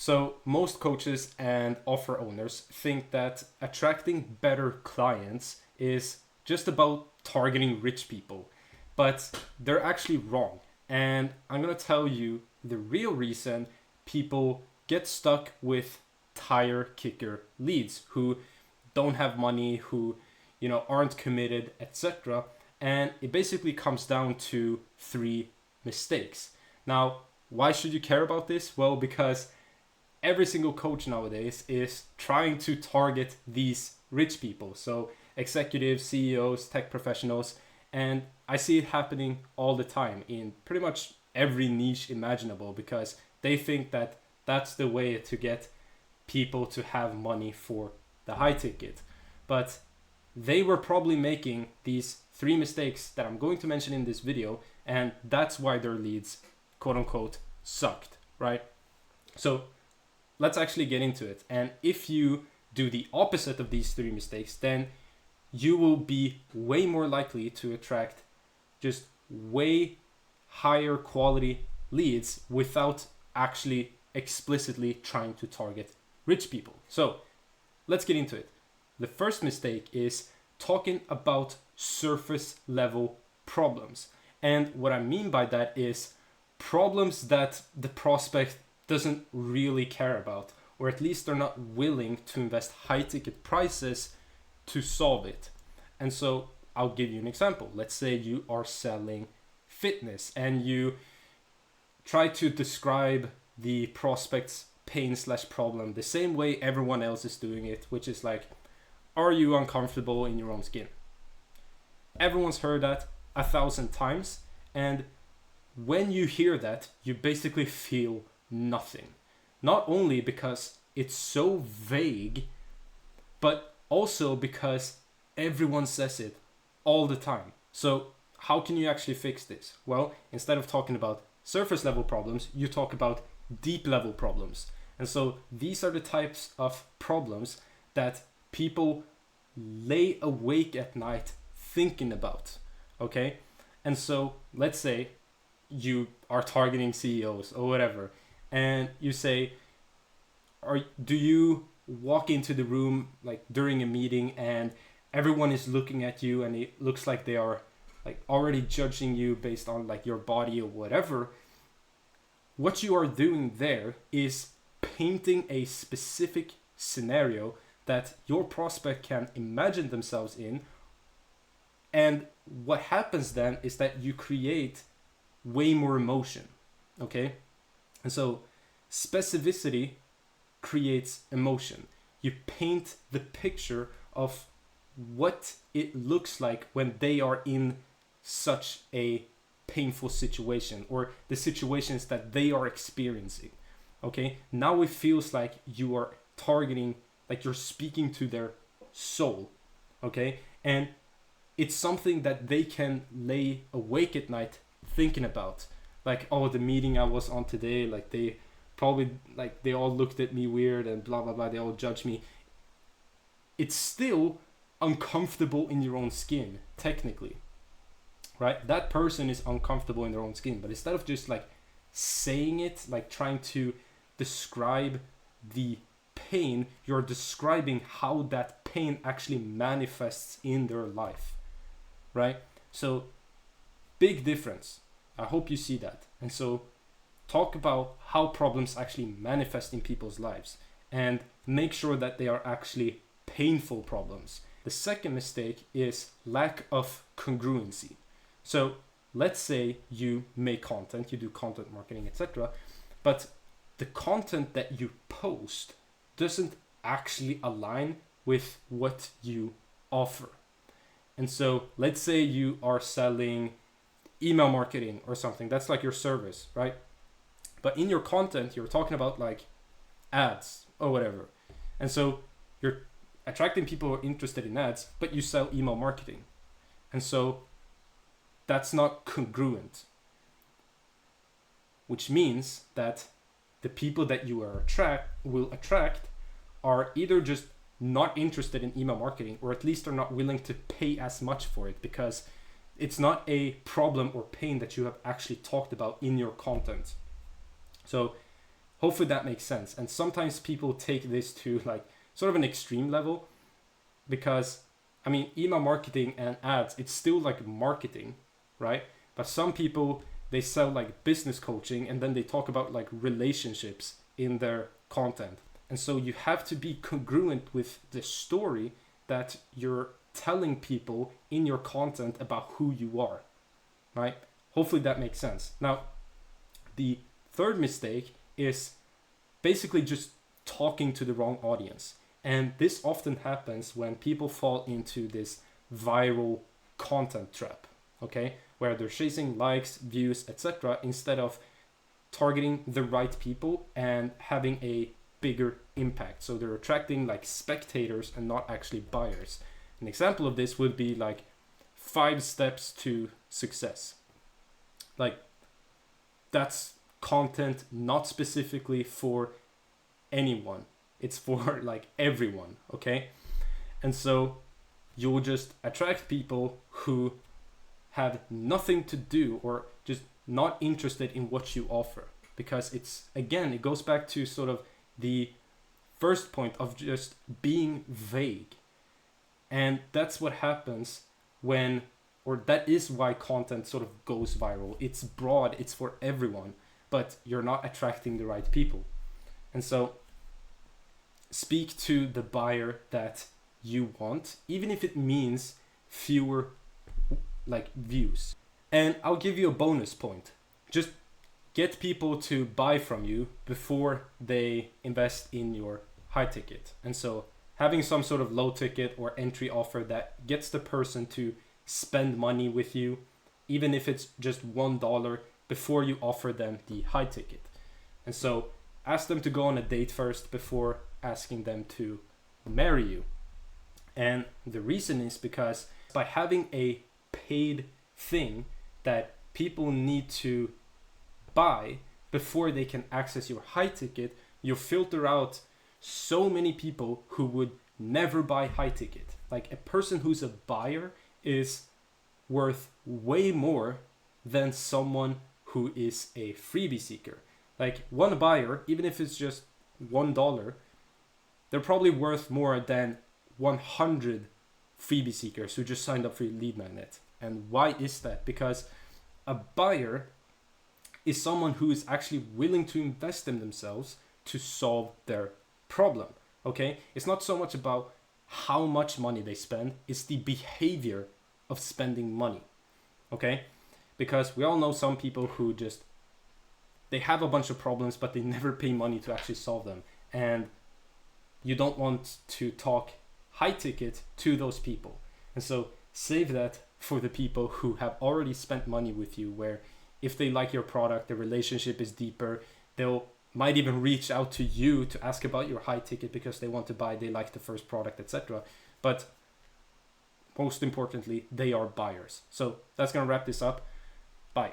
So most coaches and offer owners think that attracting better clients is just about targeting rich people, but they're actually wrong. And I'm going to tell you the real reason people get stuck with tire kicker leads who don't have money, who aren't committed, etc. And it basically comes down to three mistakes. Now, why should you care about this? Well, because every single coach nowadays is trying to target these rich people. So executives, CEOs, tech professionals, and I see it happening all the time in pretty much every niche imaginable because they think that that's the way to get people to have money for the high ticket. But they were probably making these three mistakes that I'm going to mention in this video, and that's why their leads, quote unquote, sucked, right? So let's actually get into it. And if you do the opposite of these three mistakes, then you will be way more likely to attract just way higher quality leads without actually explicitly trying to target rich people. So let's get into it. The first mistake is talking about surface level problems. And what I mean by that is problems that the prospect doesn't really care about, or at least they're not willing to invest high ticket prices to solve it. And so I'll give you an example. Let's say you are selling fitness and you try to describe the prospect's pain/problem the same way everyone else is doing it, which is like, are you uncomfortable in your own skin? Everyone's heard that 1,000 times, and when you hear that, you basically feel nothing. Not only because it's so vague, but also because everyone says it all the time. So how can you actually fix this? Well, instead of talking about surface level problems, you talk about deep level problems. And so these are the types of problems that people lay awake at night thinking about, okay? And so let's say you are targeting CEOs or whatever, and you say, do you walk into the room like during a meeting and everyone is looking at you and it looks like they are like already judging you based on like your body or whatever? What you are doing there is painting a specific scenario that your prospect can imagine themselves in. And what happens then is that you create way more emotion, okay? And so specificity creates emotion. You paint the picture of what it looks like when they are in such a painful situation, or the situations that they are experiencing, okay? Now it feels like you are targeting, like you're speaking to their soul, okay? And it's something that they can lay awake at night thinking about. Like, oh, the meeting I was on today, like they probably, like they all looked at me weird and blah, blah, blah, they all judge me. It's still uncomfortable in your own skin, technically, right? That person is uncomfortable in their own skin, but instead of just like saying it, like trying to describe the pain, you're describing how that pain actually manifests in their life, right? So big difference. I hope you see that. And so talk about how problems actually manifest in people's lives and make sure that they are actually painful problems. The second mistake is lack of congruency. So let's say you make content, you do content marketing, etc., but the content that you post doesn't actually align with what you offer. And so let's say you are selling email marketing or something. That's like your service, right? But in your content, you're talking about like ads or whatever. And so you're attracting people who are interested in ads, but you sell email marketing. And so that's not congruent, which means that the people that you will attract are either just not interested in email marketing, or at least are not willing to pay as much for it because it's not a problem or pain that you have actually talked about in your content. So Hopefully that makes sense. And sometimes people take this to like sort of an extreme level, because I mean, email marketing and ads, it's still like marketing, right? But some people, they sell like business coaching, and then they talk about like relationships in their content. And so you have to be congruent with the story that you're telling people in your content about who you are, right? Hopefully that makes sense. Now, the third mistake is basically just talking to the wrong audience. And this often happens when people fall into this viral content trap, okay? Where they're chasing likes, views, etc., instead of targeting the right people and having a bigger impact. So they're attracting like spectators and not actually buyers. An example of this would be like 5 steps to success. Like, that's content not specifically for anyone. It's for like everyone, okay? And so you'll just attract people who have nothing to do or just not interested in what you offer, because it's, again, it goes back to sort of the first point of just being vague. And that's what happens when, or that is why content sort of goes viral. It's broad, it's for everyone, but you're not attracting the right people. And so speak to the buyer that you want, even if it means fewer like views. And I'll give you a bonus point. Just get people to buy from you before they invest in your high ticket. And so having some sort of low ticket or entry offer that gets the person to spend money with you, even if it's just $1, before you offer them the high ticket. And so ask them to go on a date first before asking them to marry you. And the reason is because by having a paid thing that people need to buy before they can access your high ticket, you filter out so many people who would never buy high ticket. Like, a person who's a buyer is worth way more than someone who is a freebie seeker. Like, one buyer, even if it's just $1, they're probably worth more than 100 freebie seekers who just signed up for your lead magnet. And why is that? Because a buyer is someone who is actually willing to invest in themselves to solve their problem, okay? It's not so much about how much money they spend, it's the behavior of spending money, okay? Because we all know some people who just, they have a bunch of problems, but they never pay money to actually solve them. And you don't want to talk high ticket to those people. And so save that for the people who have already spent money with you, where if they like your product, the relationship is deeper, they'll might even reach out to you to ask about your high ticket because they want to buy, they like the first product, etc. But most importantly, they are buyers. So that's going to wrap this up. Bye.